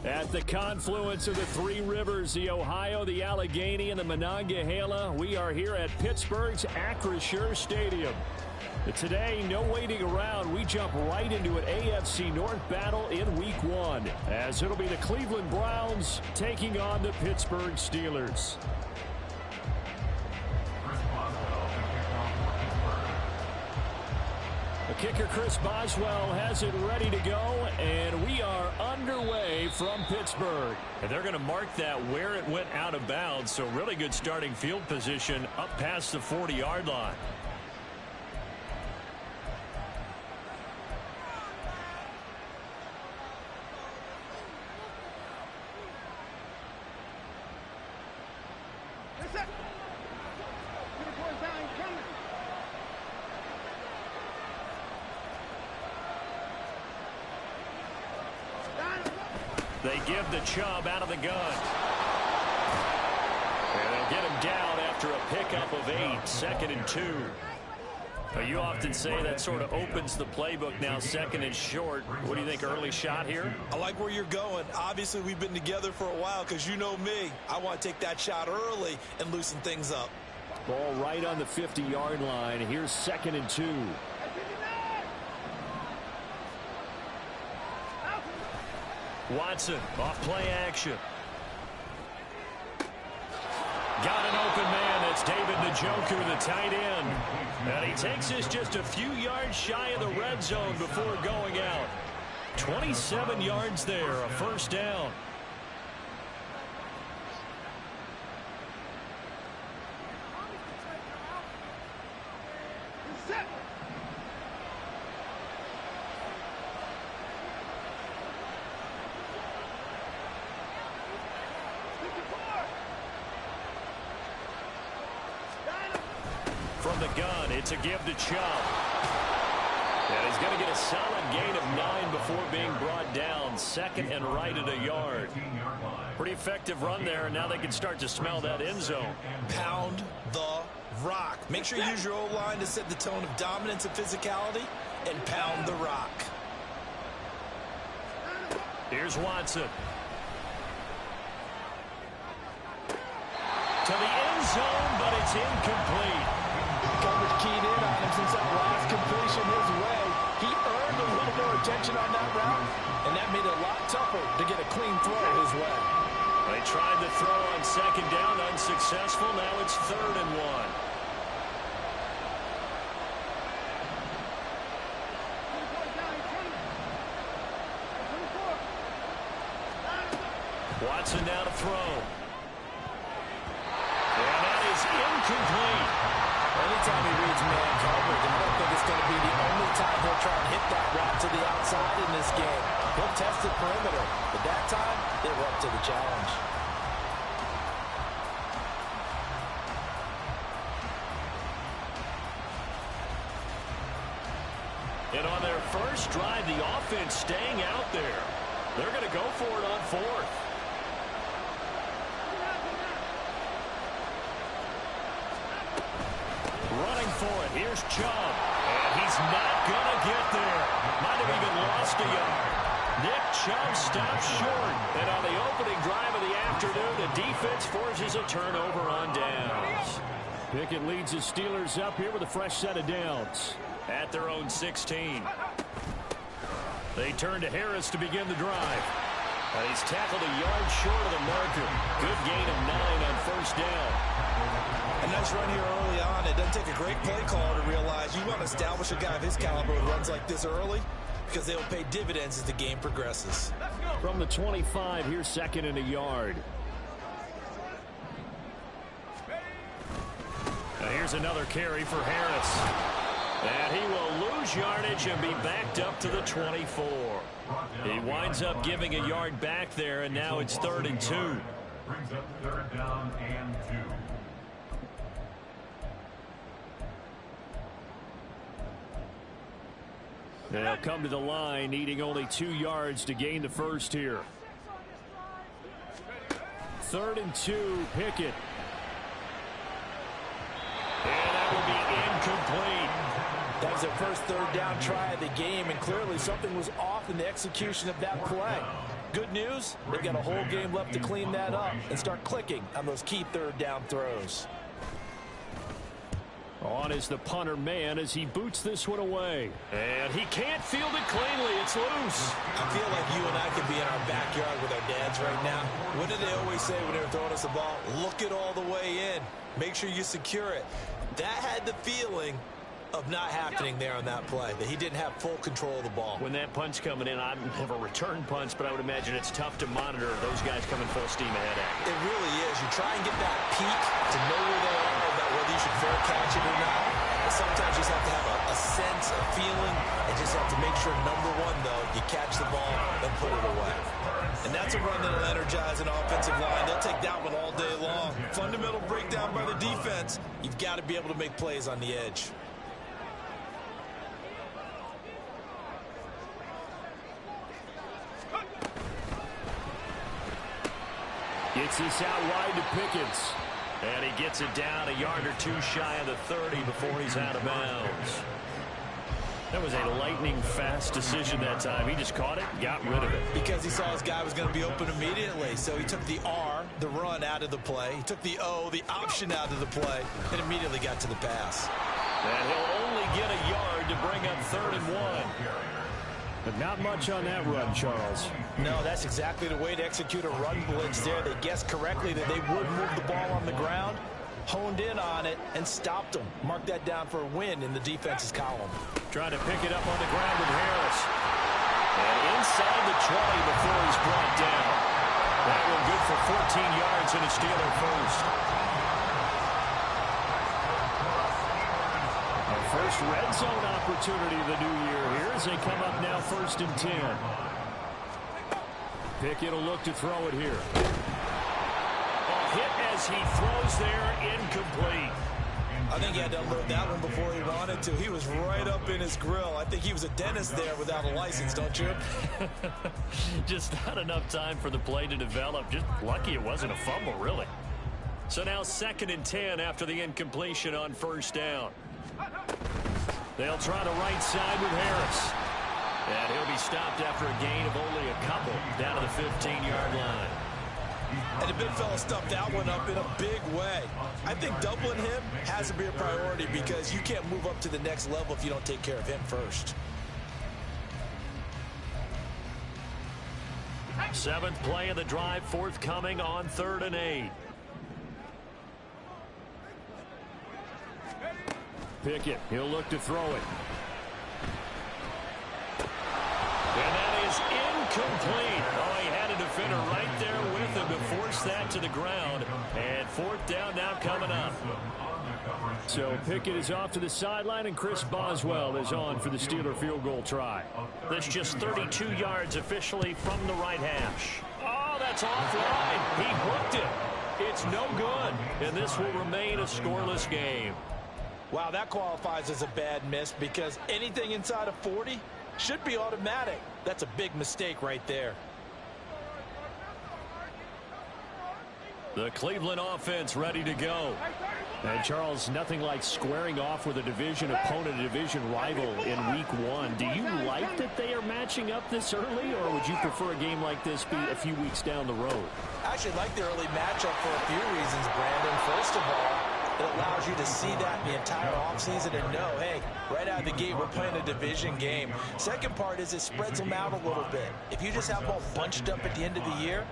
At the confluence of the three rivers, the Ohio, the Allegheny, and the Monongahela, we are here at Pittsburgh's Acrisure Stadium. But today, no waiting around. We jump right into an AFC North battle in Week 1, as it'll be the Cleveland Browns taking on the Pittsburgh Steelers. The kicker, Chris Boswell, has it ready to go, and we are underway from Pittsburgh. And they're going to mark that where it went out of bounds, so really good starting field position up past the 40-yard line. They give the Chubb out of the gun. And they'll get him down after a pickup of 8, 2nd and 2. Now, you often say that sort of opens the playbook now, 2nd and short. What do you think, early shot here? I like where you're going. Obviously, we've been together for a while because you know me. I want to take that shot early and loosen things up. Ball right on the 50-yard line. Here's 2nd and 2. Watson, off play action. Got an open man. That's David Njoku, the tight end. And he takes us just a few yards shy of the red zone before going out. 27 yards there, a first down. From the gun, it's a give to Chubb. And he's going to get a solid gain of 9 before being brought down. 2nd and right at a yard. Pretty effective run there, and now they can start to smell that end zone. Pound the rock. Make sure you use your O-line to set the tone of dominance and physicality, and pound the rock. Here's Watson. To the end zone, but it's incomplete. Coverage keyed in on him since that last completion his way. He earned a little more attention on that route, and that made it a lot tougher to get a clean throw his way. They tried the throw on 2nd down, unsuccessful. Now it's 3rd and 1. Watson now to throw. And that is incomplete. Anytime he reads man coverage, I don't think it's going to be the only time he'll try and hit that route to the outside in this game. He'll test the perimeter, but that time, they were up to the challenge. And on their first drive, the offense staying out there. They're going to go for it on 4th. Running for it. Here's Chubb. And he's not going to get there. Might have even lost a yard. Nick Chubb stops short. And on the opening drive of the afternoon, the defense forces a turnover on downs. Pickett leads his Steelers up here with a fresh set of downs. At their own 16. They turn to Harris to begin the drive. And he's tackled a yard short of the marker. Good gain of 9 on first down. A nice run here early on. It doesn't take a great play caller to realize you want to establish a guy of his caliber who runs like this early because they will pay dividends as the game progresses. From the 25, here's 2nd and a yard. Now here's another carry for Harris. And he will lose yardage and be backed up to the 24. He winds up giving a yard back there, and now it's 3rd and 2. Brings up 3rd down and 2. They'll come to the line, needing only 2 yards to gain the first here. 3rd and 2, Pickett. And that will be incomplete. That was their first 3rd down try of the game, and clearly something was off in the execution of that play. Good news, they've got a whole game left to clean that up and start clicking on those key third down throws. On is the punter man as he boots this one away. And he can't field it cleanly. It's loose. I feel like you and I could be in our backyard with our dads right now. What did they always say when they were throwing us the ball? Look it all the way in. Make sure you secure it. That had the feeling of not happening there on that play, that he didn't have full control of the ball. When that punch coming in, I have a return punch, but I would imagine it's tough to monitor those guys coming full steam ahead at you. It really is. You try and get that peek to know where they are, about whether you should fair catch it or not. But sometimes you just have to have a sense, a feeling, and just have to make sure, number one, though, you catch the ball and put it away. And that's a run that'll energize an offensive line. They'll take that one all day long. Fundamental breakdown by the defense. You've got to be able to make plays on the edge. Gets this out wide to Pickens. And he gets it down a yard or two shy of the 30 before he's out of bounds. That was a lightning-fast decision that time. He just caught it, got rid of it. Because he saw his guy was going to be open immediately. So he took the R, the run, out of the play. He took the O, the option, out of the play, and immediately got to the pass. And he'll only get a yard to bring up 3rd and 1. But not much on that run, Charles. No, that's exactly the way to execute a run blitz there. They guessed correctly that they would move the ball on the ground, honed in on it, and stopped them. Mark that down for a win in the defense's column. Trying to pick it up on the ground with Harris. And inside the 20 before he's brought down. That one good for 14 yards and a Steeler first. First red zone opportunity of the new year here as they come up now 1st and 10. Pickett will look to throw it here. A hit as he throws there, incomplete. I think he had to unload that one before he wanted to. He was right up in his grill. I think he was a dentist there without a license, don't you? Just not enough time for the play to develop. Just lucky it wasn't a fumble, really. So now 2nd and 10 after the incompletion on 1st down. They'll try the right side with Harris. And he'll be stopped after a gain of only a couple down to the 15-yard line. And the big fella stuffed that one up in a big way. I think doubling him has to be a priority because you can't move up to the next level if you don't take care of him first. 7th play of the drive forthcoming on 3rd and 8. Pickett, he'll look to throw it. And that is incomplete. Oh, he had a defender right there with him to force that to the ground. And 4th down now coming up. So Pickett is off to the sideline, and Chris Boswell is on for the Steeler field goal try. That's just 32 yards officially from the right hash. Oh, that's offline. He hooked it. It's no good. And this will remain a scoreless game. Wow, that qualifies as a bad miss because anything inside of 40 should be automatic. That's a big mistake right there. The Cleveland offense ready to go. And Charles, nothing like squaring off with a division opponent, a division rival in week 1. Do you like that they are matching up this early, or would you prefer a game like this be a few weeks down the road? I actually like the early matchup for a few reasons, Brandon. First of all, it allows you to see that the entire offseason and know, hey, right out of the gate, we're playing a division game. Second part is it spreads them out a little bit. If you just have them all bunched up at the end of the year,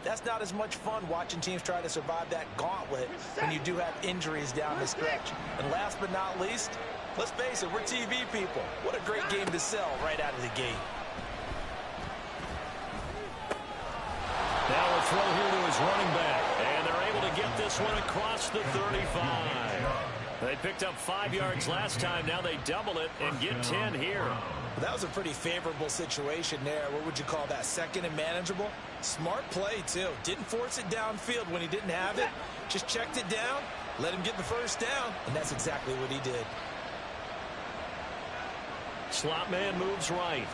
that's not as much fun watching teams try to survive that gauntlet when you do have injuries down the stretch. And last but not least, let's face it, we're TV people. What a great game to sell right out of the gate. Now a throw here to his running back. And they're able to get this one across the 35. They picked up 5 yards last time. Now they double it and get 10 here. That was a pretty favorable situation there. What would you call that? 2nd and manageable? Smart play, too. Didn't force it downfield when he didn't have it. Just checked it down, let him get the first down, and that's exactly what he did. Slot man moves right.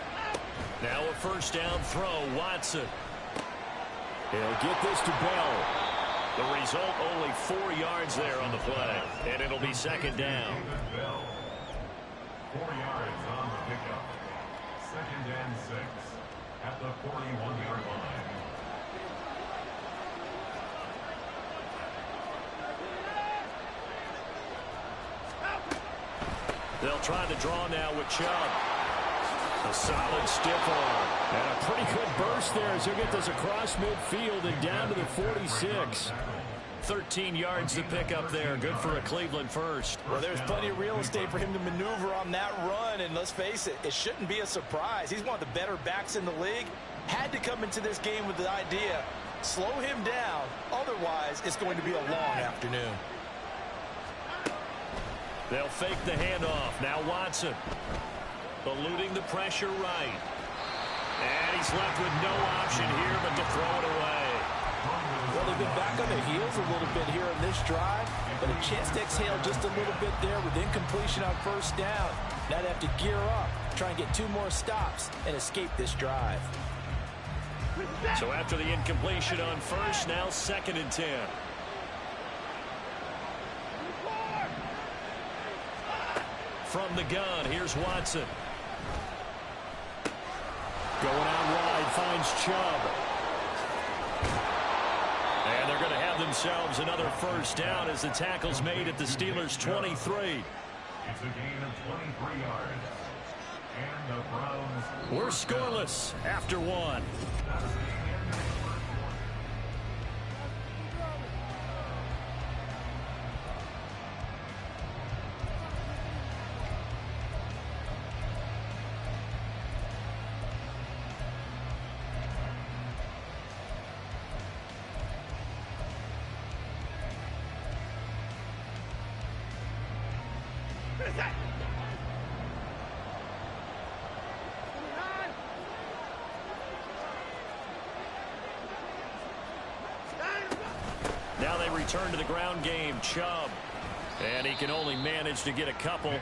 Now a 1st down throw. Watson. He'll get this to Bell. The result, only 4 yards there on the play. And it'll be 2nd down. 4 yards on the pickup. 2nd and 6. at the 41-yard line. They'll try the draw now with Chubb. A solid stiff arm. And a pretty good burst there as he'll get this across midfield and down to the 46. 13 yards to pick up there. Good for a Cleveland first. Well, there's plenty of real estate for him to maneuver on that run, and let's face it, it shouldn't be a surprise. He's one of the better backs in the league. Had to come into this game with the idea, slow him down, otherwise it's going to be a long afternoon. They'll fake the handoff. Now Watson. Eluding the pressure right. And he's left with no option here but to throw it away. Well, they've been back on their heels a little bit here in this drive, but a chance to exhale just a little bit there with incompletion on first down. Now they have to gear up, try and get 2 more stops, and escape this drive. So after the incompletion on first, now 2nd and 10. From the gun, here's Watson. Going out wide, finds Chubb. And they're going to have themselves another first down as the tackle's made at the Steelers' 23. It's a gain of 23 yards. And the Browns. We're scoreless after 1. Now they return to the ground game. Chubb. And he can only manage to get a couple.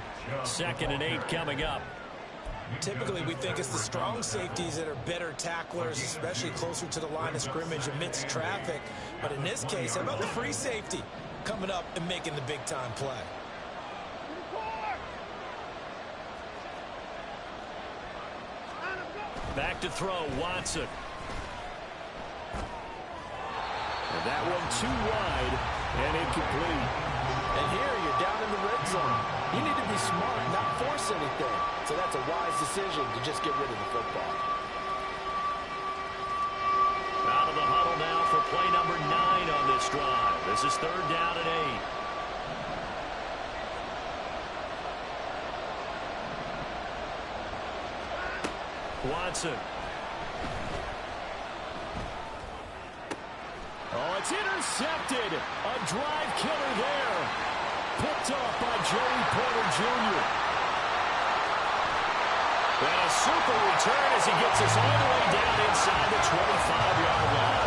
2nd and 8 coming up. Typically, we think it's the strong safeties that are better tacklers, especially closer to the line of scrimmage amidst traffic. But in this case, how about the free safety coming up and making the big-time play? Back to throw, Watson. And that one too wide and incomplete. And here you're down in the red zone. You need to be smart, not force anything. So that's a wise decision to just get rid of the football. Out of the huddle now for play number 9 on this drive. This is 3rd down and 8. Watson. Oh, it's intercepted. A drive killer there. Picked off by Joey Porter Jr. And a super return as he gets us all the way down inside the 25-yard line.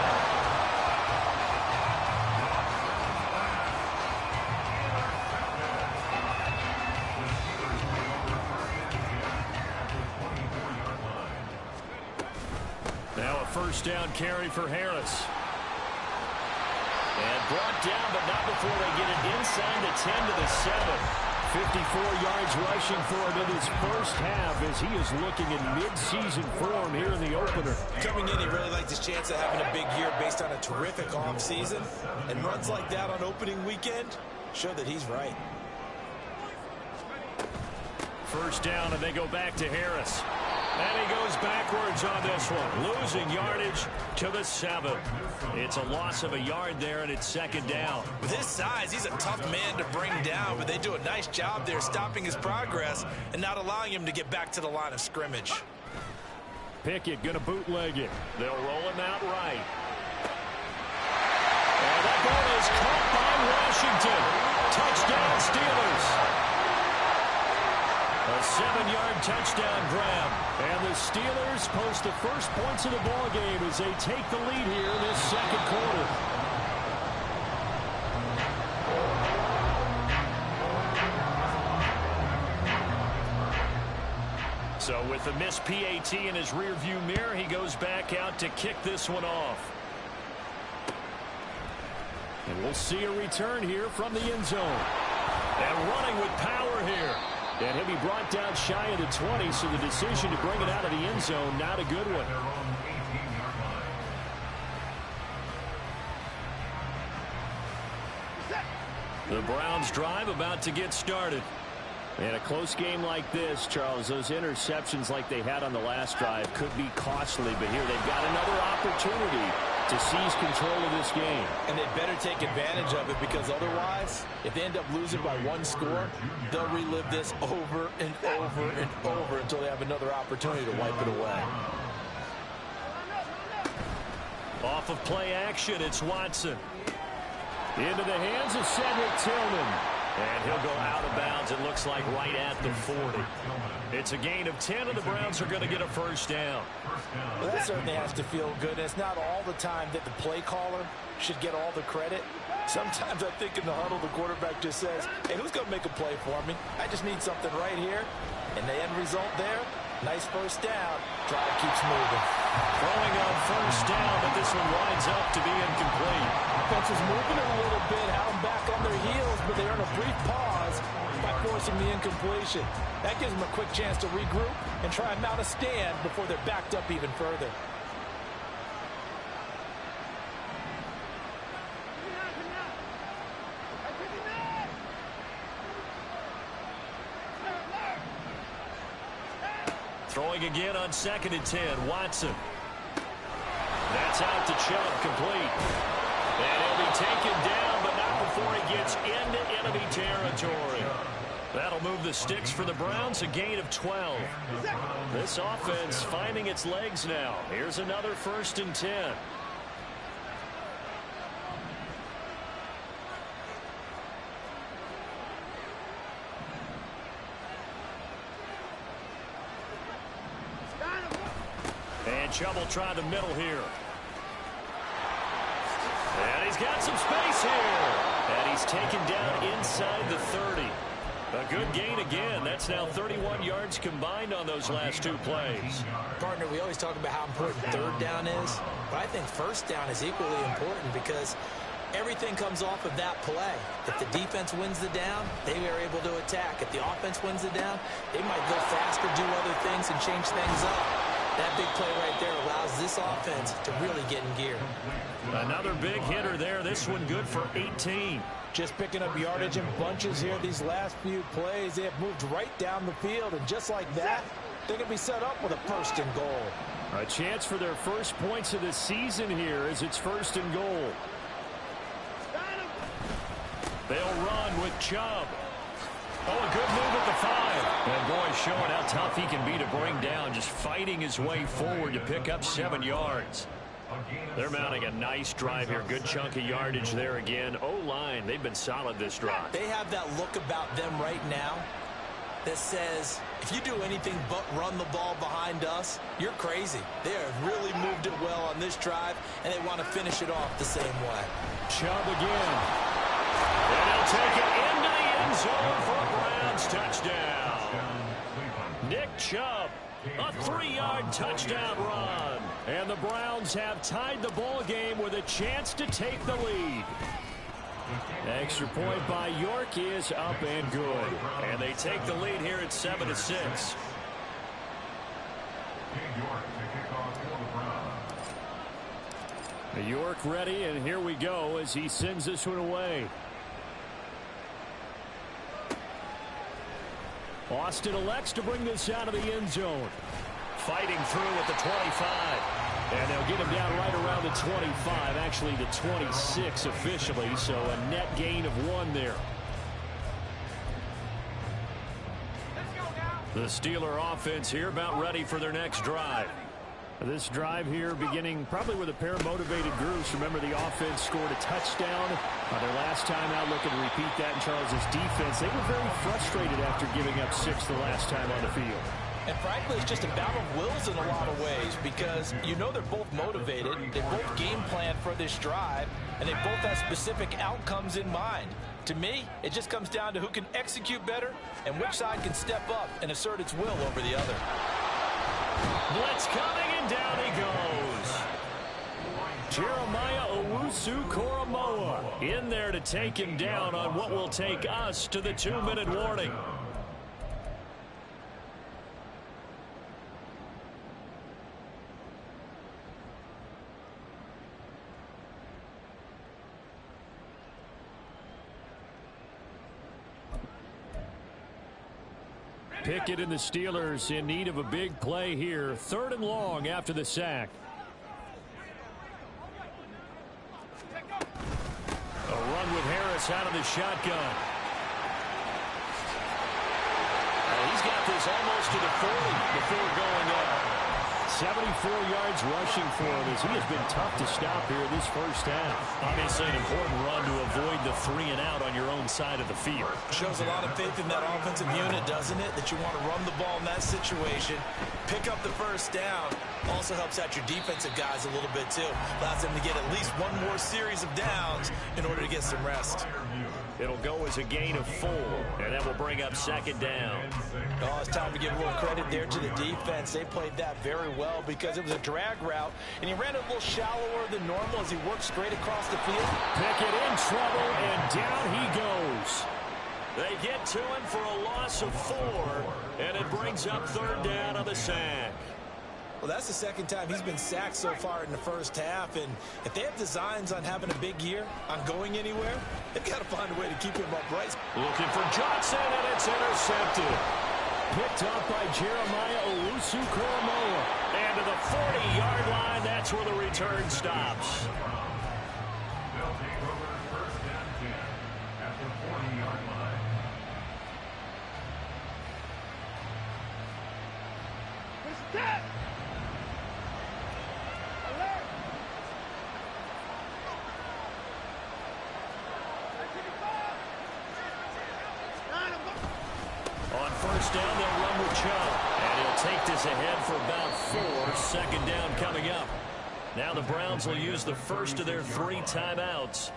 Now a first down carry for Harris. And brought down, but not before they get it inside the 10 to the 7. 54 yards rushing for him in his first half as he is looking in mid-season form here in the opener. Coming in, he really likes his chance of having a big year based on a terrific offseason. And runs like that on opening weekend show that he's right. First down, and they go back to Harris. And he goes backwards on this one, losing yardage to the 7. It's a loss of a yard there, and it's 2nd down. With his size, he's a tough man to bring down, but they do a nice job there stopping his progress and not allowing him to get back to the line of scrimmage. Pickett going to bootleg it. They'll roll him out right. And that ball is caught by Washington. Touchdown, Steelers. A 7-yard touchdown grab. And the Steelers post the first points of the ball game as they take the lead here in this 2nd quarter. So with the missed PAT in his rearview mirror, he goes back out to kick this one off. And we'll see a return here from the end zone. And running with power here. And he'll be brought down shy of the 20, so the decision to bring it out of the end zone, not a good one. The Browns drive about to get started. In a close game like this, Charles, those interceptions like they had on the last drive could be costly, but here they've got another opportunity to seize control of this game. And they better take advantage of it, because otherwise, if they end up losing by one score, they'll relive this over and over and over until they have another opportunity to wipe it away. Off of play action, it's Watson. Into the hands of Cedric Tillman. And he'll go out of bounds, it looks like, right at the 40. It's a gain of 10, and the Browns are going to get a first down. Well, that certainly has to feel good. And it's not all the time that the play caller should get all the credit. Sometimes I think in the huddle, the quarterback just says, hey, who's going to make a play for me? I just need something right here. And the end result there, nice first down. Drive keeps moving. Throwing on first down, but this one winds up to be incomplete. Offense is moving it a little bit, have them back on their heels, but they earn a brief pause by forcing the incompletion. That gives them a quick chance to regroup and try and mount a stand before they're backed up even further. Throwing again on 2nd and 10, Watson. That's out to Chubb, complete. And he'll be taken down, but not before he gets into enemy territory. That'll move the sticks for the Browns, a gain of 12. This offense finding its legs now. Here's another 1st and 10. And Chubb will try the middle here. And he's got some space here. And he's taken down inside the 30. A good gain again. That's now 31 yards combined on those last two plays. Partner, we always talk about how important third down is, but I think first down is equally important, because everything comes off of that play. If the defense wins the down, they are able to attack. If the offense wins the down, they might go faster, do other things, and change things up. That big play right there allows this offense to really get in gear. Another big hitter there. This one good for 18. Just picking up yardage in bunches here these last few plays. They have moved right down the field, and just like that, they're going to be set up with a 1st and goal. A chance for their first points of the season here as it's 1st and goal. They'll run with Chubb. Oh, a good move at the 5. And boy, showing how tough he can be to bring down, just fighting his way forward to pick up 7 yards. They're mounting a nice drive here. Good chunk of yardage there again. O-line, they've been solid this drive. They have that look about them right now that says, if you do anything but run the ball behind us, you're crazy. They have really moved it well on this drive, and they want to finish it off the same way. Chubb again. And he'll take it into the end zone for a Browns touchdown. Nick Chubb, a 3-yard touchdown run. And the Browns have tied the ball game with a chance to take the lead. Extra point by York is up and good. And they take the lead here at 7-6. York ready, and here we go as he sends this one away. Austin elects to bring this out of the end zone. Fighting through at the 25. And they'll get him down right around the 25, actually the 26 officially, so a net gain of 1 there. The Steeler offense here about ready for their next drive. This drive here beginning probably with a pair of motivated groups. Remember, the offense scored a touchdown their last time out. Looking to repeat that in Charles's defense. They were very frustrated after giving up 6 the last time on the field. And frankly, it's just a battle of wills in a lot of ways, because you know they're both motivated, they both game plan for this drive, and they both have specific outcomes in mind. To me, it just comes down to who can execute better and which side can step up and assert its will over the other. Blitz coming, and down he goes. Jeremiah Owusu-Koramoah in there to take him down on what will take us to the 2-minute warning. Pickett and the Steelers in need of a big play here. 3rd and long after the sack. A run with Harris out of the shotgun. He's got this almost to the 40 before going up. 74 yards rushing for him as he has been tough to stop here this first half. Obviously an important run to avoid the 3 and out on your own side of the field. Shows a lot of faith in that offensive unit, doesn't it? That you want to run the ball in that situation. Pick up the first down. Also helps out your defensive guys a little bit too. Allows them to get at least one more series of downs in order to get some rest. It'll go as a gain of 4, and that will bring up 2nd down. Oh, it's time to give a little credit there to the defense. They played that very well because it was a drag route, and he ran it a little shallower than normal as he worked straight across the field. Pickett in trouble, and down he goes. They get to him for a loss of 4, and it brings up 3rd down on the sack. Well, that's the second time he's been sacked so far in the first half, and if they have designs on having a big year, on going anywhere, they've got to find a way to keep him upright. Looking for Johnson, and it's intercepted. Picked up by Jeremiah Owusu-Koramoah. And to the 40-yard line, that's where the return stops. They'll take over 1st and 10 at the 40-yard line. On 1st down, they'll run with Chubb. And he'll take this ahead for about 4. 2nd down coming up. Now the Browns will use the first of their 3 timeouts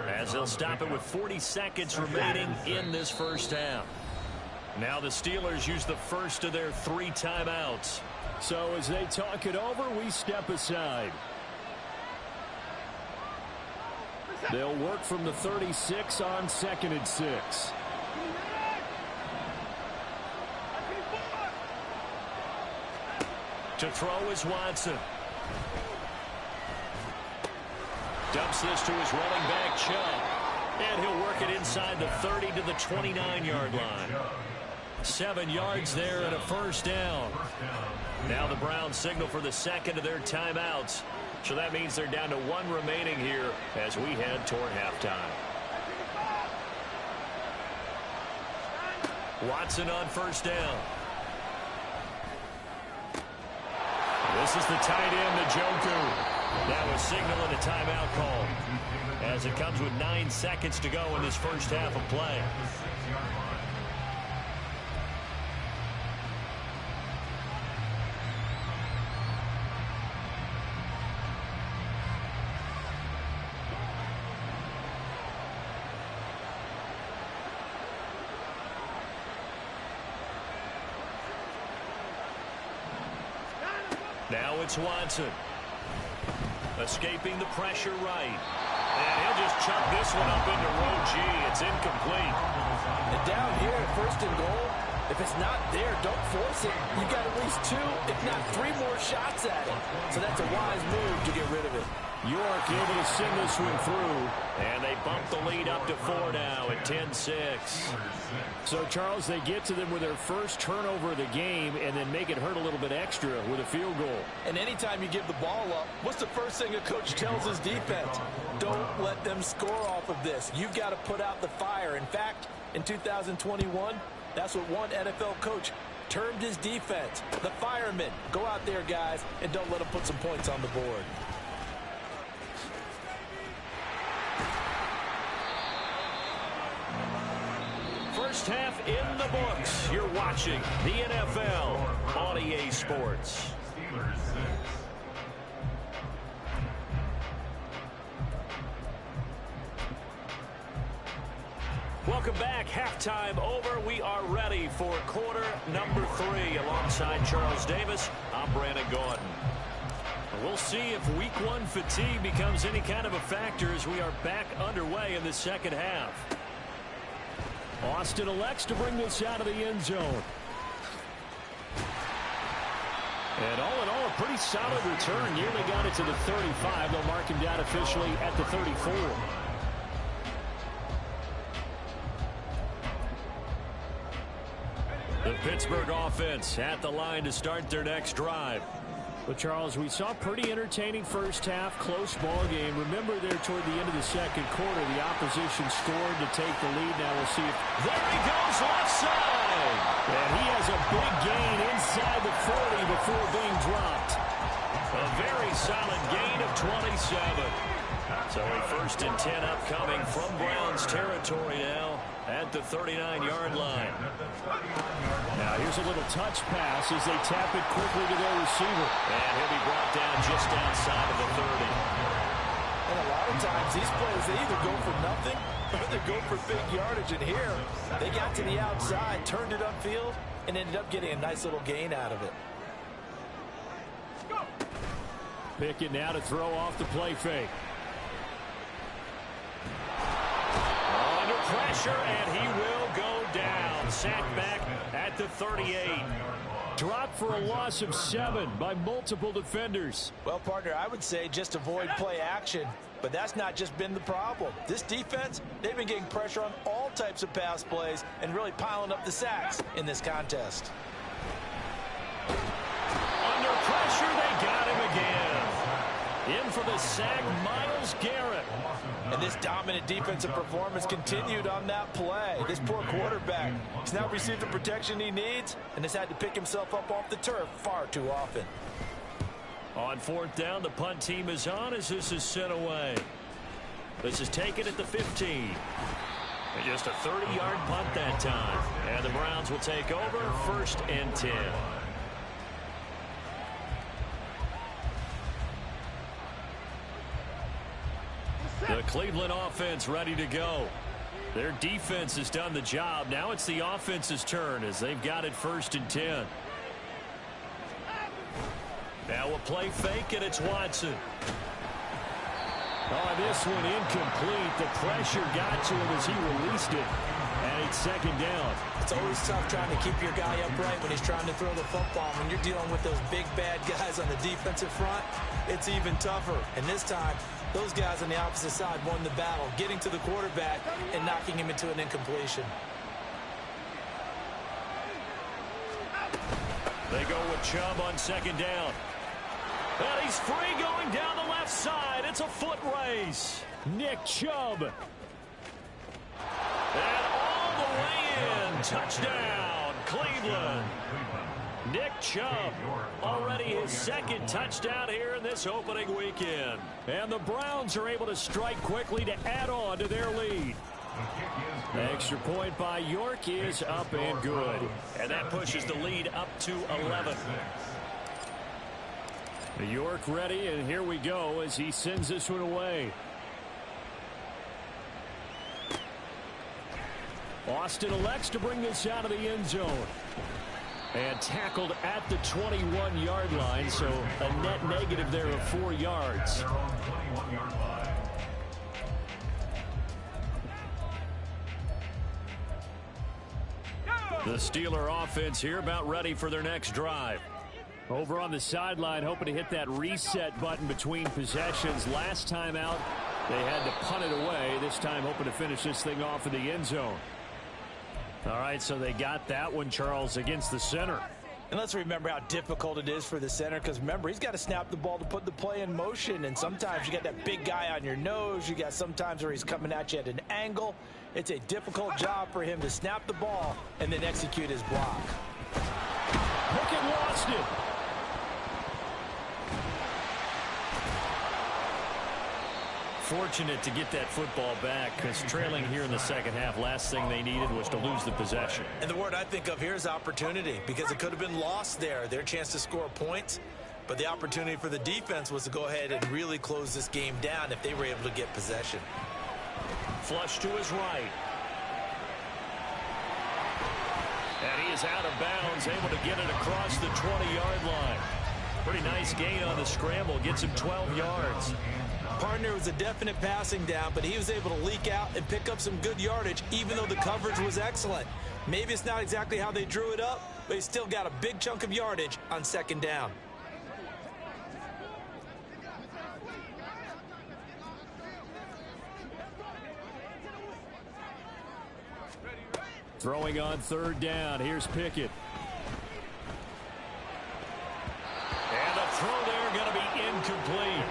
as they'll stop it with 40 seconds remaining in this first half. Now the Steelers use the first of their 3 timeouts. So as they talk it over, we step aside. They'll work from the 36 on 2nd and 6. To throw is Watson. Dumps this to his running back, Chubb. And he'll work it inside the 30 to the 29-yard line. 7 yards there and a 1st down. Now the Browns signal for the 2nd of their timeouts. So that means they're down to 1 remaining here as we head toward halftime. Watson on 1st down. This is the tight end, Njoku. That was signaling a timeout call as it comes with 9 seconds to go in this first half of play. Now it's Watson. Escaping the pressure right. And he'll just chuck this one up into row G. It's incomplete. And down here at 1st and goal, if it's not there, don't force it. You've got at least 2, if not 3 more shots at it. So that's a wise move to get rid of it. York able to send this one through. And they bump the lead up to 4 now at 10-6. So, Charles, they get to them with their first turnover of the game and then make it hurt a little bit extra with a field goal. And anytime you give the ball up, what's the first thing a coach tells his defense? Don't let them score off of this. You've got to put out the fire. In fact, in 2021, that's what one NFL coach termed his defense. The firemen. Go out there, guys, and don't let them put some points on the board. First half in the books. You're watching the NFL on EA Sports. Steelers 6. Welcome back. Halftime over. We are ready for quarter number 3. Alongside Charles Davis, I'm Brandon Gordon. We'll see if week 1 fatigue becomes any kind of a factor as we are back underway in the second half. Austin elects to bring this out of the end zone. And all in all, a pretty solid return. Nearly got it to the 35. They'll mark him down officially at the 34. The Pittsburgh offense at the line to start their next drive. Well, Charles, we saw pretty entertaining first half, close ball game. Remember there toward the end of the second quarter, the opposition scored to take the lead. Now we'll see if... There he goes, left side! And he has a big gain inside the 40 before being dropped. A very solid gain of 27. So a 1st and 10 upcoming from Browns territory now at the 39-yard line. Now here's a little touch pass as they tap it quickly to their receiver. And he'll be brought down just outside of the 30. And a lot of times these plays, they either go for nothing or they go for big yardage. And here, they got to the outside, turned it upfield, and ended up getting a nice little gain out of it. Pickett now to throw off the play fake. Under pressure, and he will go down. Sacked back at the 38. Dropped for a loss of 7 by multiple defenders. Well, partner, I would say just avoid play action, but that's not just been the problem. This defense, they've been getting pressure on all types of pass plays and really piling up the sacks in this contest. Under pressure, they got him again. In for the sack, Myles Garrett. And this dominant defensive performance continued on that play. This poor quarterback has now received the protection he needs and has had to pick himself up off the turf far too often. On 4th down, the punt team is on as this is sent away. This is taken at the 15. And just a 30-yard punt that time. And the Browns will take over 1st and 10. The Cleveland offense ready to go. Their defense has done the job. Now it's the offense's turn as they've got it 1st and 10. Now a play fake, and it's Watson. Oh, this one incomplete. The pressure got to him as he released it. And it's 2nd down. It's always tough trying to keep your guy upright when he's trying to throw the football. When you're dealing with those big, bad guys on the defensive front, it's even tougher. And this time, those guys on the opposite side won the battle, getting to the quarterback and knocking him into an incompletion. They go with Chubb on 2nd down. And he's free going down the left side. It's a foot race. Nick Chubb. And all the way in. Touchdown, Cleveland. Nick Chubb, already his 2nd touchdown here in this opening weekend. And the Browns are able to strike quickly to add on to their lead. The extra point by York is up and good. And that pushes the lead up to 11. York ready, and here we go as he sends this one away. Austin elects to bring this out of the end zone. And tackled at the 21-yard line, so a net negative there of 4 yards. The Steeler offense here about ready for their next drive. Over on the sideline, hoping to hit that reset button between possessions. Last time out, they had to punt it away. This time hoping to finish this thing off in the end zone. All right, so they got that one, Charles, against the center. And let's remember how difficult it is for the center, because remember, he's got to snap the ball to put the play in motion, and sometimes you got that big guy on your nose. You got sometimes where he's coming at you at an angle. It's a difficult job for him to snap the ball and then execute his block. Pickett lost it. Fortunate to get that football back, because trailing here in the second half, last thing they needed was to lose the possession. And the word I think of here is opportunity, because it could have been lost there. Their chance to score points, but the opportunity for the defense was to go ahead and really close this game down if they were able to get possession. Flush to his right. And he is out of bounds, able to get it across the 20-yard line. Pretty nice gain on the scramble, gets him 12 yards. Partner was a definite passing down, but he was able to leak out and pick up some good yardage, even though the coverage was excellent. Maybe it's not exactly how they drew it up, but he still got a big chunk of yardage on 2nd down. Throwing on 3rd down. Here's Pickett. incomplete.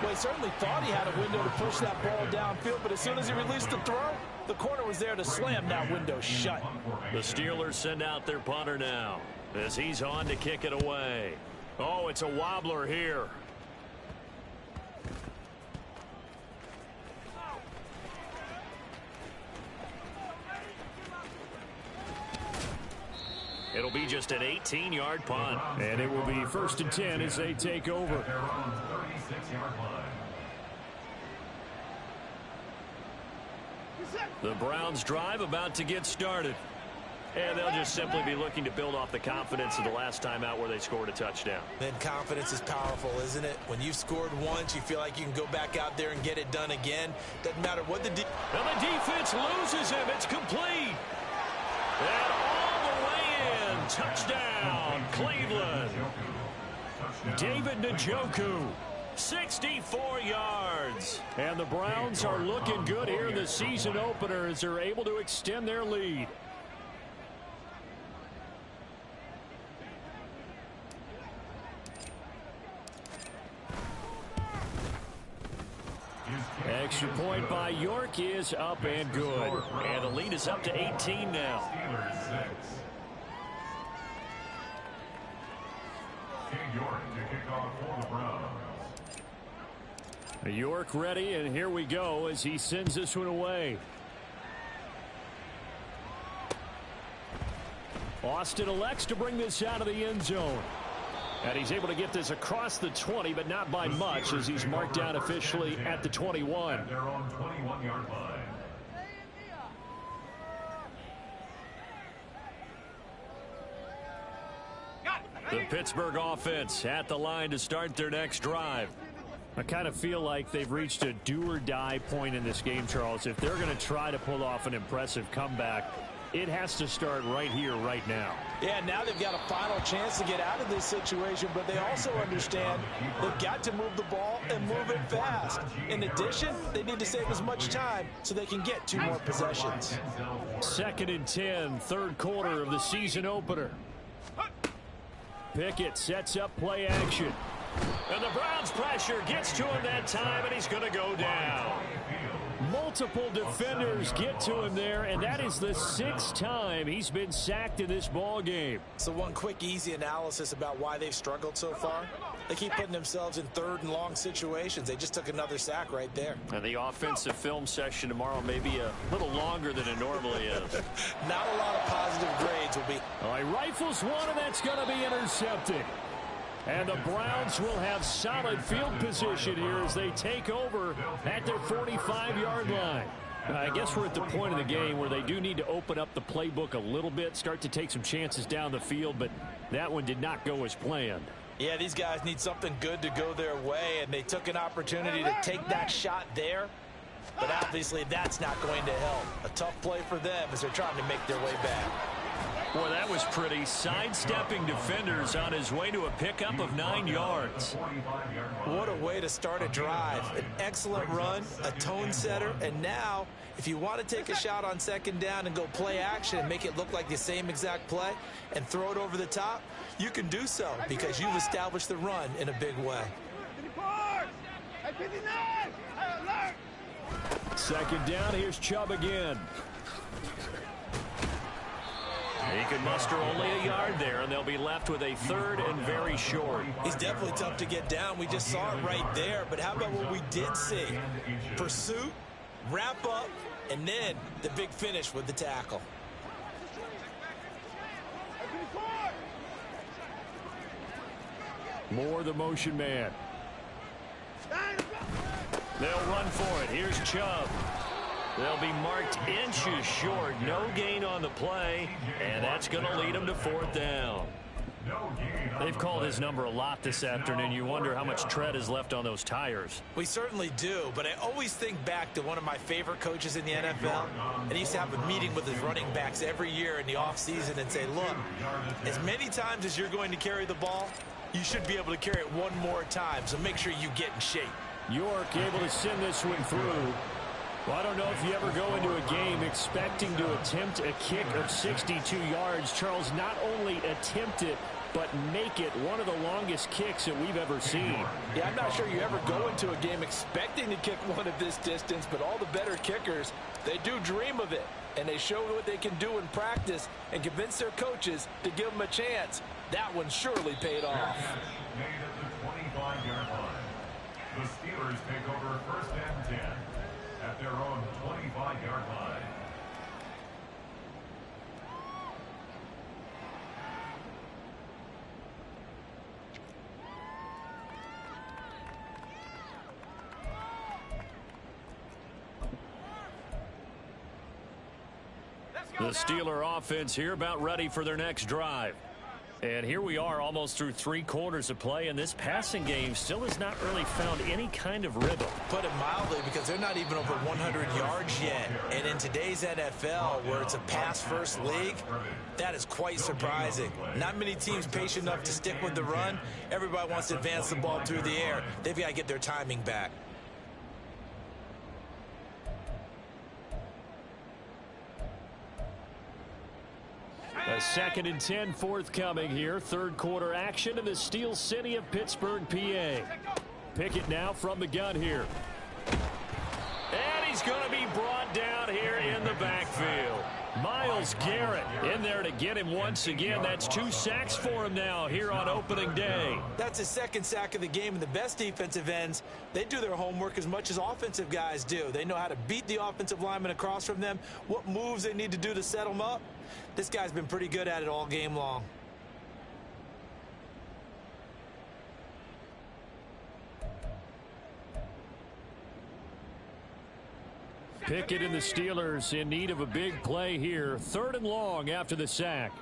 Well, he certainly thought he had a window to push that ball downfield, but as soon as he released the throw, the corner was there to slam that window shut. The Steelers send out their punter now as he's on to kick it away. Oh, it's a wobbler here. It'll be just an 18-yard punt. And it will be 1st and 10 as they take over. Their own 36-yard line. The Browns drive about to get started. And they'll just simply be looking to build off the confidence of the last time out where they scored a touchdown. Then confidence is powerful, isn't it? When you've scored once, you feel like you can go back out there and get it done again. Doesn't matter what And the defense loses him. It's complete. And all the way in. Touchdown, Cleveland. David Njoku. 64 yards. And the Browns are looking good here in the season opener as they're able to extend their lead. Extra point by York is up and good. And the lead is up to 18 now. Steelers 6. King York to kick off for the Browns. York ready, and here we go as he sends this one away. Austin elects to bring this out of the end zone. And he's able to get this across the 20, but not by much as he's marked down officially at the 21. At their own 21-yard line. The Pittsburgh offense at the line to start their next drive. I kind of feel like they've reached a do-or-die point in this game, Charles. If they're going to try to pull off an impressive comeback, it has to start right here, right now. Yeah, now they've got a final chance to get out of this situation, but they also understand they've got to move the ball and move it fast. In addition, they need to save as much time so they can get 2 more possessions. 2nd and 10, 3rd quarter of the season opener. Pickett sets up play action. And the Browns pressure gets to him that time, and he's going to go down. Multiple defenders get to him there, and that is the 6th time he's been sacked in this ball game. So one quick, easy analysis about why they've struggled so far. They keep putting themselves in 3rd and long situations. They just took another sack right there. And the offensive film session tomorrow may be a little longer than it normally is. Not a lot of positive grades will be. All right, rifles one, and that's going to be intercepted. And the Browns will have solid field position here as they take over at their 45-yard line. I guess we're at the point of the game where they do need to open up the playbook a little bit, start to take some chances down the field, but that one did not go as planned. Yeah, these guys need something good to go their way, and they took an opportunity to take that shot there. But obviously that's not going to help. A tough play for them as they're trying to make their way back. Boy, that was pretty. Sidestepping defenders on his way to a pickup of 9 yards. What a way to start a drive. An excellent run, a tone setter, and now if you want to take a shot on 2nd down and go play action and make it look like the same exact play and throw it over the top, you can do so because you've established the run in a big way. 2nd down, here's Chubb again. He can muster only a yard there, and they'll be left with a 3rd and very short. He's definitely tough to get down. We just saw it right there. But how about what we did see? Pursuit, wrap up, and then the big finish with the tackle. Moore, the motion man. They'll run for it. Here's Chubb. They'll be marked inches short. No gain on the play, and that's going to lead them to 4th down. They've called his number a lot this afternoon. You wonder how much tread is left on those tires. We certainly do, but I always think back to one of my favorite coaches in the NFL, and he used to have a meeting with his running backs every year in the offseason and say, look, as many times as you're going to carry the ball, you should be able to carry it one more time, so make sure you get in shape. York able to send this one through. Well, I don't know if you ever go into a game expecting to attempt a kick of 62 yards. Charles, not only attempt it, but make it one of the longest kicks that we've ever seen. Yeah, I'm not sure you ever go into a game expecting to kick one of this distance, but all the better kickers, they do dream of it. And they show what they can do in practice and convince their coaches to give them a chance. That one surely paid off. Made at the 25-yard line. The Steelers take over first and 10 at their own 25-yard line. The Steeler offense here about ready for their next drive. And here we are almost through 3 quarters of play, and this passing game still has not really found any kind of rhythm. Put it mildly, because they're not even over 100 yards yet. And in today's NFL, where it's a pass-first league, that is quite surprising. Not many teams patient enough to stick with the run. Everybody wants to advance the ball through the air. They've got to get their timing back. A 2nd and 10 forthcoming here. 3rd quarter action in the Steel City of Pittsburgh, PA. Pickett now from the gun here. And he's going to be brought down here in the backfield. Myles Garrett in there to get him once again. That's 2 sacks for him now here on opening day. That's his 2nd sack of the game, and the best defensive ends, they do their homework as much as offensive guys do. They know how to beat the offensive lineman across from them, what moves they need to do to set them up. This guy's been pretty good at it all game long. Pickett and the Steelers in need of a big play here. 3rd and long after the sack.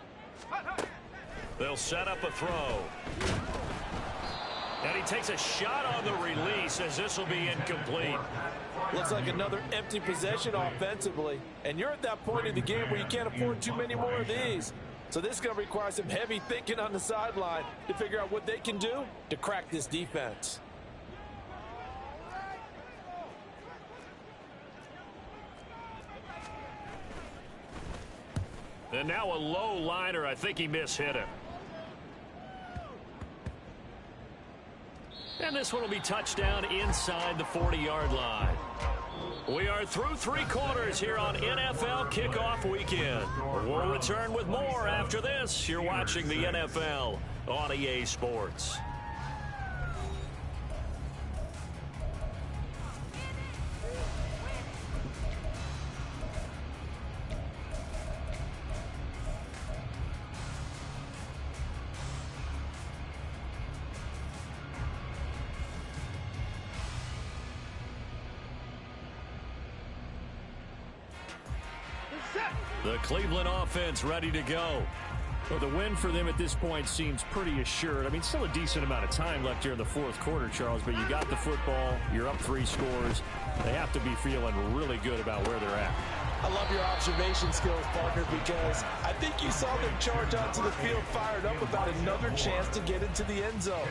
They'll set up a throw. And he takes a shot on the release as this will be incomplete. Looks like another empty possession offensively. And you're at that point in the game where you can't afford too many more of these. So this is going to require some heavy thinking on the sideline to figure out what they can do to crack this defense. And now a low liner. I think he mishit him. And this one will be touchdown inside the 40-yard line. We are through 3 quarters here on NFL Kickoff Weekend. We'll return with more after this. You're watching the NFL on EA Sports. The Cleveland offense ready to go. Well, the win for them at this point seems pretty assured. I mean, still a decent amount of time left here in the 4th quarter, Charles, but you got the football. You're up 3 scores. They have to be feeling really good about where they're at. I love your observation skills, partner, because I think you saw them charge onto the field fired up about another chance to get into the end zone.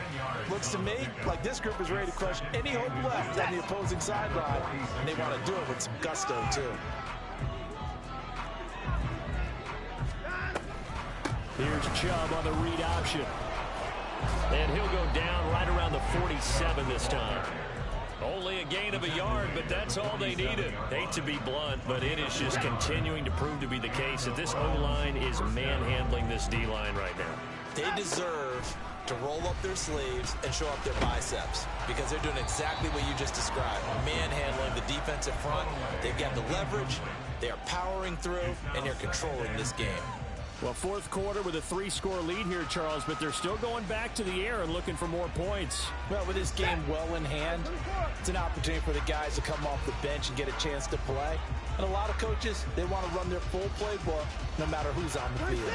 Looks to me like this group is ready to crush any hope left on the opposing sideline, and they want to do it with some gusto, too. Here's Chubb on the read option. And he'll go down right around the 47 this time. Only a gain of a yard, but that's all they needed. Hate to be blunt, but it is just continuing to prove to be the case that this O-line is manhandling this D-line right now. They deserve to roll up their sleeves and show up their biceps, because they're doing exactly what you just described, manhandling the defensive front. They've got the leverage, they are powering through, and they're controlling this game. Well, 4th quarter with a 3-score lead here, Charles, but they're still going back to the air and looking for more points. Well, with this game well in hand, it's an opportunity for the guys to come off the bench and get a chance to play. And a lot of coaches, they want to run their full playbook no matter who's on the field.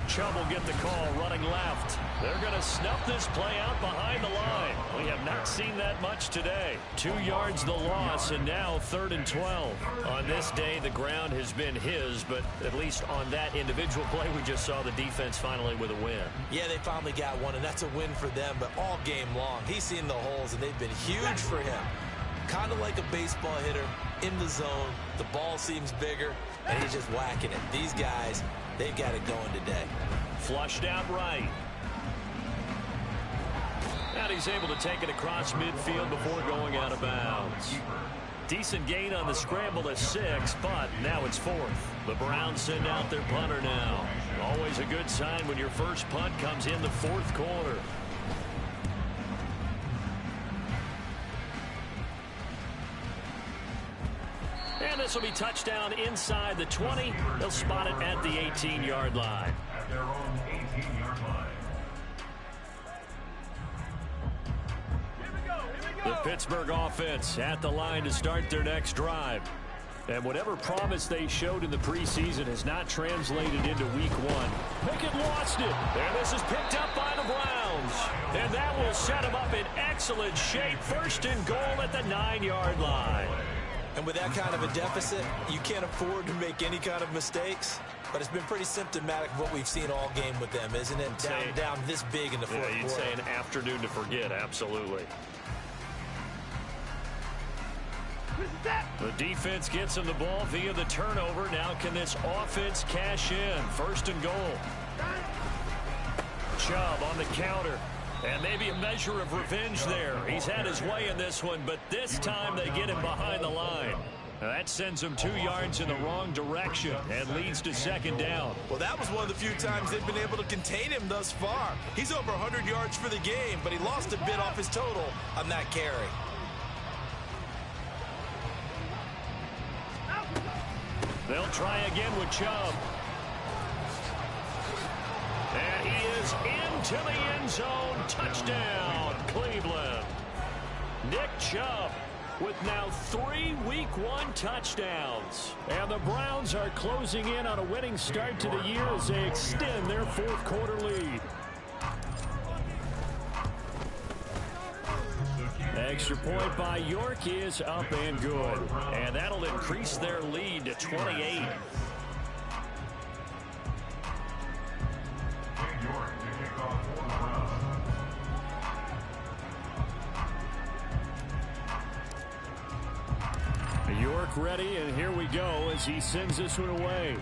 Chubb will get the call running left. They're going to snuff this play out behind the line. We have not seen that much today. 2 yards the loss, and now 3rd and 12. On this day, the ground has been his, but at least on that individual play, we just saw the defense finally with a win. Yeah, they finally got one, and that's a win for them, but all game long, he's seen the holes, and they've been huge for him. Kind of like a baseball hitter in the zone. The ball seems bigger, and he's just whacking it. These guys, they've got it going today. Flushed out right. And he's able to take it across midfield before going out of bounds. Decent gain on the scramble to 6, but now it's 4th. The Browns send out their punter now. Always a good sign when your first punt comes in the 4th quarter. And this will be touchdown inside the 20. They'll spot it at the 18-yard line. At their own 18-yard line. The Pittsburgh offense at the line to start their next drive. And whatever promise they showed in the preseason has not translated into week 1. Pickett lost it. And this is picked up by the Browns. And that will set them up in excellent shape. 1st and goal at the 9-yard line. And with that kind of a deficit, you can't afford to make any kind of mistakes. But it's been pretty symptomatic of what we've seen all game with them, isn't it? Down this big in the 4th quarter. You'd say an afternoon to forget, absolutely. The defense gets him the ball via the turnover. Now can this offense cash in? 1st and goal. Chubb on the counter. And maybe a measure of revenge there. He's had his way in this one, but this time they get him behind the line. That sends him 2 yards in the wrong direction and leads to 2nd down. Well, that was one of the few times they've been able to contain him thus far. He's over 100 yards for the game, but he lost a bit off his total on that carry. They'll try again with Chubb. And he is into the end zone. Touchdown, Cleveland. Nick Chubb with now 3 Week 1 touchdowns. And the Browns are closing in on a winning start to the year as they extend their 4th quarter lead. Extra point by York is up and good. And that'll increase their lead to 28. York ready, and here we go as he sends this one away.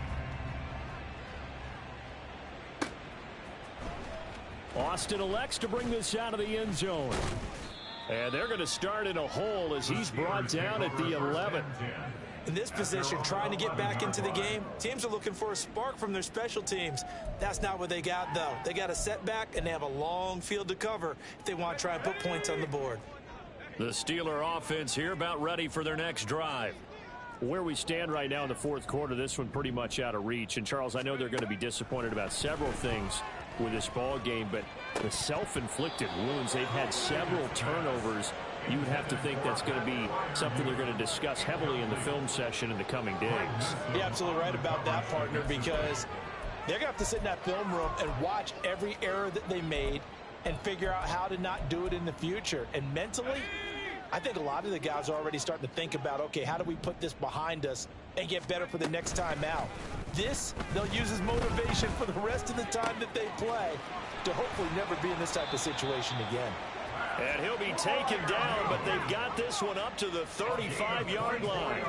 Austin elects to bring this out of the end zone. And they're going to start in a hole as he's brought down at the 11. In this position, trying to get back into the game, teams are looking for a spark from their special teams. That's not what they got, though. They got a setback, and they have a long field to cover if they want to try and put points on the board. The Steeler offense here about ready for their next drive. Where we stand right now in the 4th quarter, this one pretty much out of reach. And, Charles, I know they're going to be disappointed about several things with this ball game, but the self-inflicted wounds, they've had several turnovers. You would have to think that's going to be something they're going to discuss heavily in the film session in the coming days. You're absolutely right about that, partner, because they're going to have to sit in that film room and watch every error that they made and figure out how to not do it in the future. And mentally, I think a lot of the guys are already starting to think about, okay, how do we put this behind us and get better for the next time out? This, they'll use as motivation for the rest of the time that they play to hopefully never be in this type of situation again. And he'll be taken down, but they've got this one up to the 35-yard line.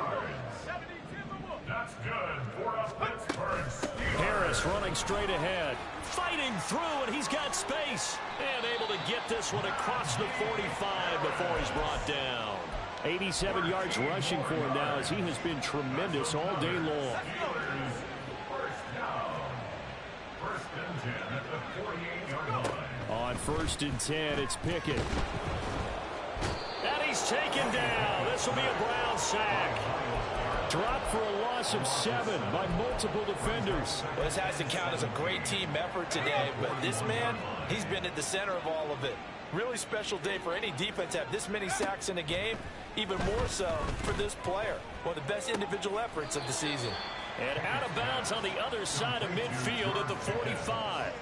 That's good for a Pittsburgh Steelers. Harris running straight ahead, fighting through, and he's got space. And able to get this one across the 45 before he's brought down. 87 yards rushing for him now as he has been tremendous all day long. First down. 1st and 10 at the 48-yard line. On 1st and 10, it's Pickett. And he's taken down. This will be a Brown sack. Dropped for a loss of 7 by multiple defenders. Well, this has to count as a great team effort today, but this man, he's been at the center of all of it. Really special day for any defense to have this many sacks in a game, even more so for this player. One of the best individual efforts of the season. And out of bounds on the other side of midfield at the 45.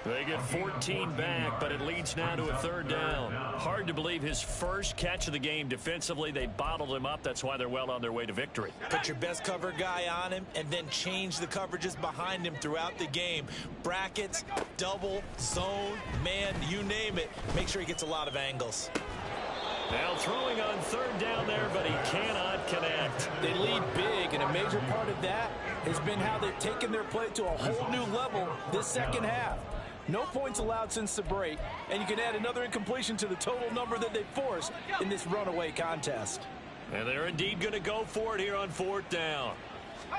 They get 14 back, but it leads now to a 3rd down. Hard to believe his first catch of the game defensively. They bottled him up. That's why they're well on their way to victory. Put your best cover guy on him and then change the coverages behind him throughout the game. Brackets, double, zone, man, you name it. Make sure he gets a lot of angles. Now throwing on third down there, but he cannot connect. They lead big, and a major part of that has been how they've taken their play to a whole new level this second half. No points allowed since the break, and you can add another incompletion to the total number that they forced in this runaway contest. And they're indeed going to go for it here on fourth down.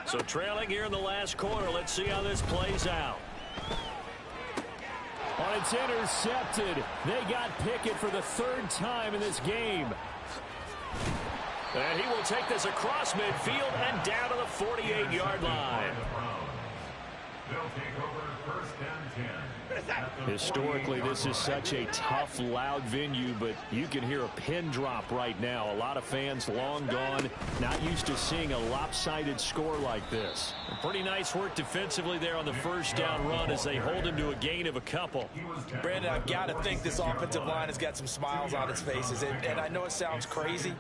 So trailing here in the last quarter, let's see how this plays out. Well, it's intercepted. They got Pickett for the third time in this game. And he will take this across midfield and down to the 48-yard line. They'll take over first and 10. Historically, this is such a tough, loud venue, but you can hear a pin drop right now. A lot of fans long gone, not used to seeing a lopsided score like this. Pretty nice work defensively there on the first down run as they hold him to a gain of a couple. Brandon, I've got to think this offensive line has got some smiles on its faces. And I know it sounds crazy,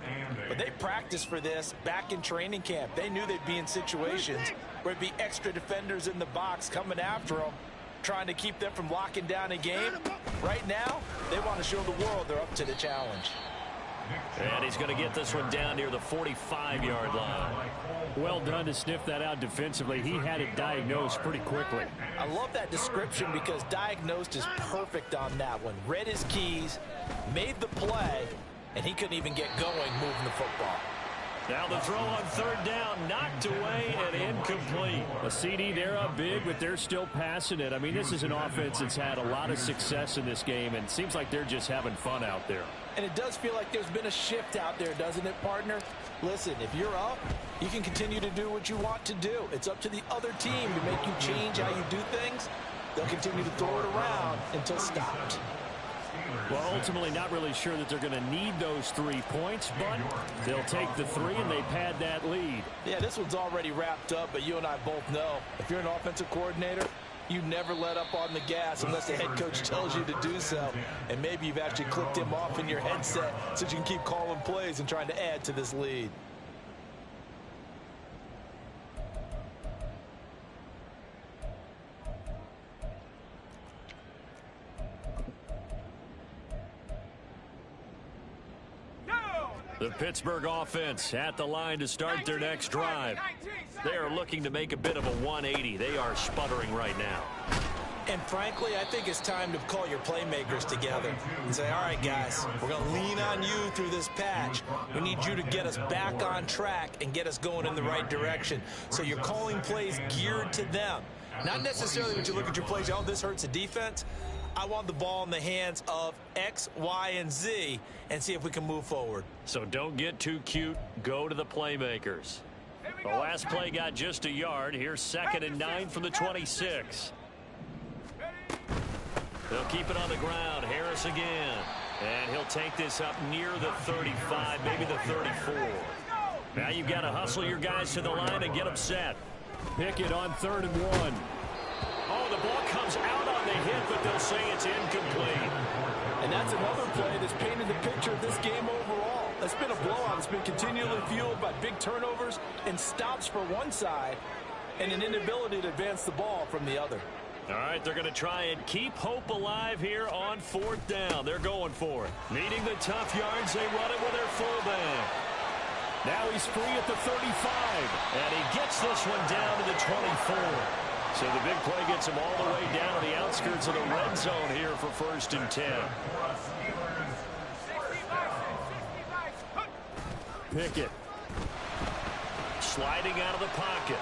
but they practiced for this back in training camp. They knew they'd be in situations where it'd be extra defenders in the box coming after them, trying to keep them from locking down a game. Right now, they want to show the world they're up to the challenge. And he's going to get this one down near the 45-yard line. Well done to sniff that out defensively. He had it diagnosed pretty quickly. I love that description because diagnosed is perfect on that one. Read his keys, made the play, and he couldn't even get going moving the football. Now the throw on third down, knocked away and incomplete. A CD, they're up big, but they're still passing it. I mean, this is an offense that's had a lot of success in this game, and it seems like they're just having fun out there. And it does feel like there's been a shift out there, doesn't it, partner? Listen, if you're up, you can continue to do what you want to do. It's up to the other team to make you change how you do things. They'll continue to throw it around until stopped. Well, ultimately not really sure that they're going to need those 3 points, but they'll take the 3 and they pad that lead. Yeah, this one's already wrapped up, but you and I both know if you're an offensive coordinator, you never let up on the gas unless the head coach tells you to do so. And maybe you've actually clicked him off in your headset so you can keep calling plays and trying to add to this lead. The Pittsburgh offense at the line to start their next drive. They are looking to make a bit of a 180. They are sputtering right now. And frankly, I think it's time to call your playmakers together and say, all right, guys, we're going to lean on you through this patch. We need you to get us back on track and get us going in the right direction. So you're calling plays geared to them. Not necessarily when you look at your plays, oh, this hurts the defense. I want the ball in the hands of X, Y, and Z and see if we can move forward. So don't get too cute. Go to the playmakers. The last play got just a yard. Here's 2nd and 9 from the 26. They'll keep it on the ground. Harris again. And he'll take this up near the 35, maybe the 34. Now you've got to hustle your guys to the line and get them set. Pickett on 3rd and 1. Oh, the ball comes out on the hit, but they'll say it's incomplete. And that's another play that's painted the picture of this game overall. It's been a blowout. It's been continually fueled by big turnovers and stops for one side and an inability to advance the ball from the other. All right, they're going to try and keep hope alive here on 4th down. They're going for it. Needing the tough yards, they run it with their fullback. Now he's free at the 35. And he gets this one down to the 24. So the big play gets him all the way down to the outskirts of the red zone here for 1st and 10. Pickett. Sliding out of the pocket.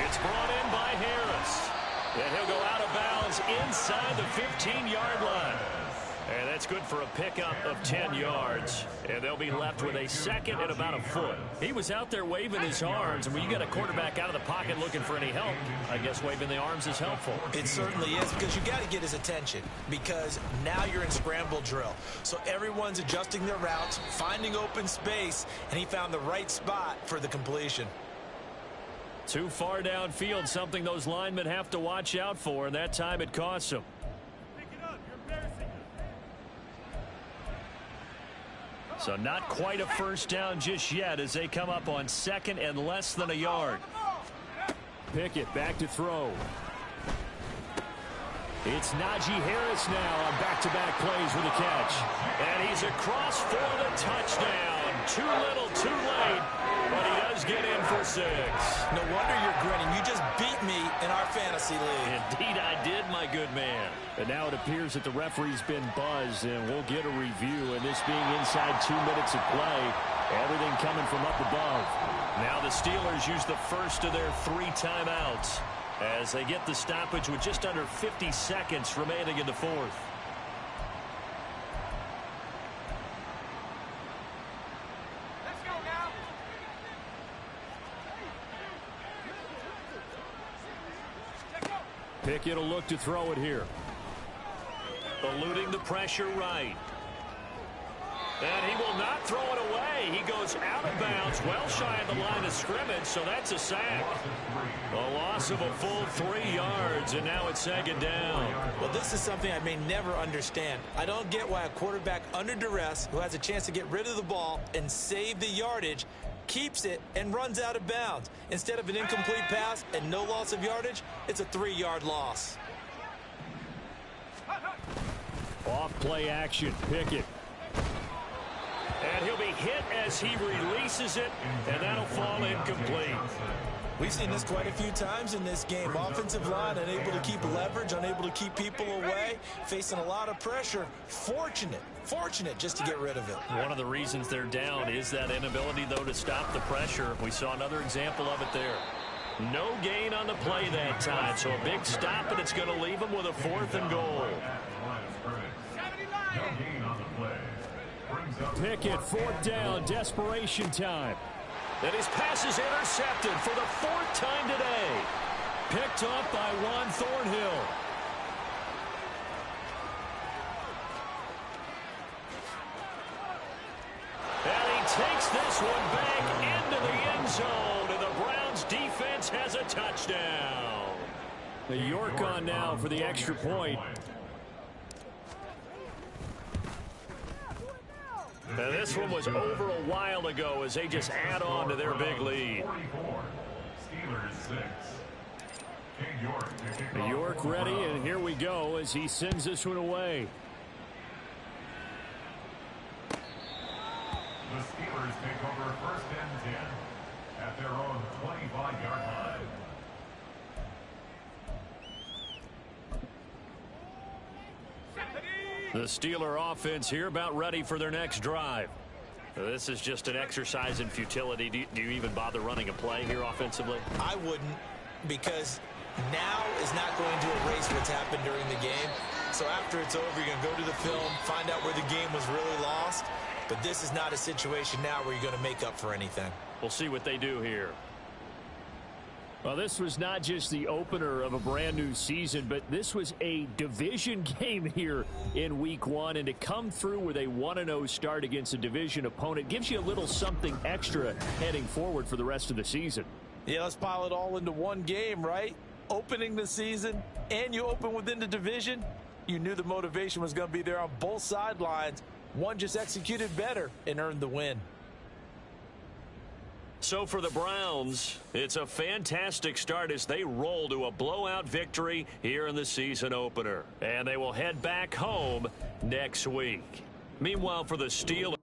It's brought in by Harris. And he'll go out of bounds inside the 15-yard line. And that's good for a pickup of 10 yards. And they'll be left with a 2nd and about a foot. He was out there waving his arms, and when you get a quarterback out of the pocket looking for any help, I guess waving the arms is helpful. It certainly is, because you got to get his attention, because now you're in scramble drill. So everyone's adjusting their routes, finding open space, and he found the right spot for the completion. Too far downfield, something those linemen have to watch out for, and that time it costs them. So not quite a first down just yet as they come up on 2nd and less than a yard. Pickett back to throw. It's Najee Harris now on back-to-back plays with a catch. And he's across for the touchdown. Too little, too late, but he does get in for 6. No wonder you're grinning. You just beat me in our fantasy league. Indeed I did, my good man. And now it appears that the referee's been buzzed, and we'll get a review. And this being inside 2 minutes of play, everything coming from up above. Now the Steelers use the first of their 3 timeouts as they get the stoppage with just under 50 seconds remaining in the 4th. Pickett will look to throw it here. Eluding the pressure right. And he will not throw it away. He goes out of bounds, well shy of the line of scrimmage, so that's a sack. A loss of a full 3 yards, and now it's 2nd down. Well, this is something I may never understand. I don't get why a quarterback under duress who has a chance to get rid of the ball and save the yardage keeps it and runs out of bounds. Instead of an incomplete pass and no loss of yardage, it's a 3-yard loss. Off play action, Pickett. And he'll be hit as he releases it, and that'll fall incomplete. We've seen this quite a few times in this game. Offensive line unable to keep leverage, unable to keep people away, facing a lot of pressure. Fortunate just to get rid of it. One of the reasons they're down is that inability, though, to stop the pressure. We saw another example of it there. No gain on the play that time, so a big stop, and it's going to leave them with a 4th and goal. No gain on the play. Pickett, 4th down, desperation time. And his pass is intercepted for the 4th time today. Picked up by Juan Thornhill. And he takes this one back into the end zone, and the Browns defense has a touchdown. The York on now for the extra point. Now this one was over a while ago as they just add on to their big lead. York ready, and here we go as he sends this one away. The Steelers take over 1st and 10 at their own 25-yard line. The Steeler offense here about ready for their next drive. This is just an exercise in futility. Do you even bother running a play here offensively? I wouldn't, because now is not going to erase what's happened during the game. So after it's over, you're going to go to the film, find out where the game was really lost. But this is not a situation now where you're going to make up for anything. We'll see what they do here. Well, this was not just the opener of a brand new season, but this was a division game here in week 1. And to come through with a 1-0 start against a division opponent gives you a little something extra heading forward for the rest of the season. Yeah, let's pile it all into one game, right? Opening the season, and you open within the division. You knew the motivation was going to be there on both sidelines. One just executed better and earned the win. So for the Browns, it's a fantastic start as they roll to a blowout victory here in the season opener. And they will head back home next week. Meanwhile, for the Steelers.